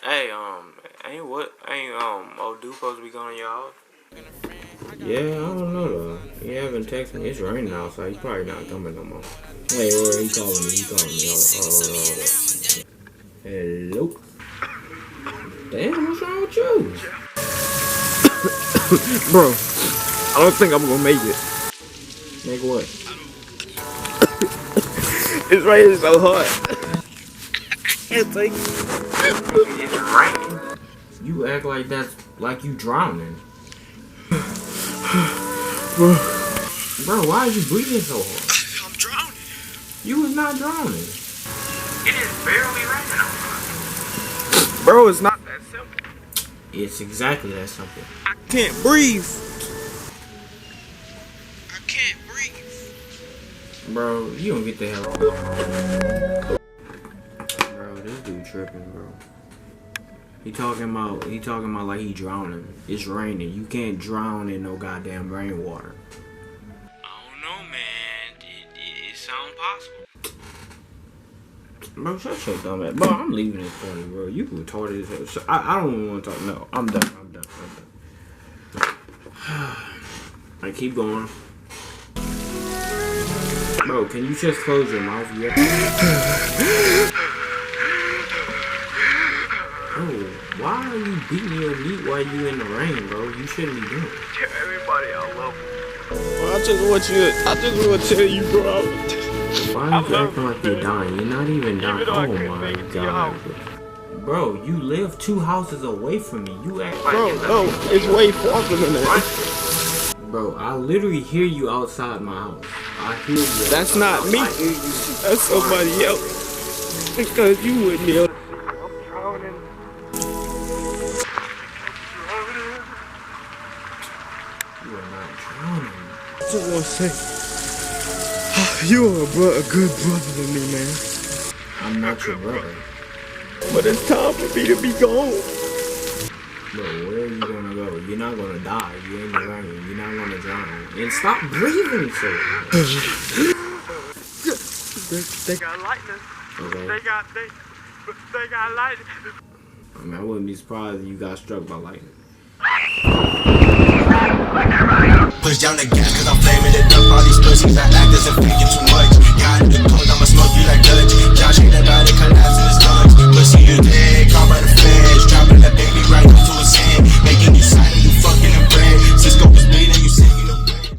Hey, old dude supposed to be going to your house? Yeah, I don't know though. He haven't texted me. It's raining outside. He's probably not coming no more. Hey, or he calling me. Hold on. Hello. Damn, what's wrong with you? Bro, I don't think I'm gonna make it. Make what? It's raining so hard. Can't take it. It's raining. You act like that's like you drowning. Bro, why are you breathing so hard? I'm drowning. You was not drowning. It is barely raining outside. Bro, it's not that simple. It's exactly that simple. I can't breathe. I can't breathe. Bro, you don't get the hell out. Bro, this dude tripping, bro. He talking about like he drowning. It's raining. You can't drown in no goddamn rainwater. I don't know, man. It sounds possible. Bro, shut your dumb ass. Bro, I'm leaving this party, bro. You retarded as hell. So, I don't even want to talk. No, I'm done. I keep going. Bro, can you just close your mouth yet? Bro, why are you beating your meat while you in the rain, bro? You shouldn't be doing it. Tell everybody I love you. Well, I just want to tell you, bro. Why are you acting like you're dying? You're not even dying. Oh my god. Bro, you live 2 houses away from me. You act like no, it's way farther than that. Bro, I literally hear you outside my house. I hear you. That's not me. That's somebody else. Because you wouldn't be able to. I'm drowning. You are not drowning. I just want to say, you are a good brother to me, man. I'm not your brother. But it's time for me to be gone. Bro, where are you gonna go? You're not gonna die. You're in the rain. You're not gonna drown. And stop breathing so hard. They got lightning. Okay. They got lightning. I mean, I wouldn't be surprised if you got struck by lightning. Push down the gas cause I'm flaming it up. All these pussies I act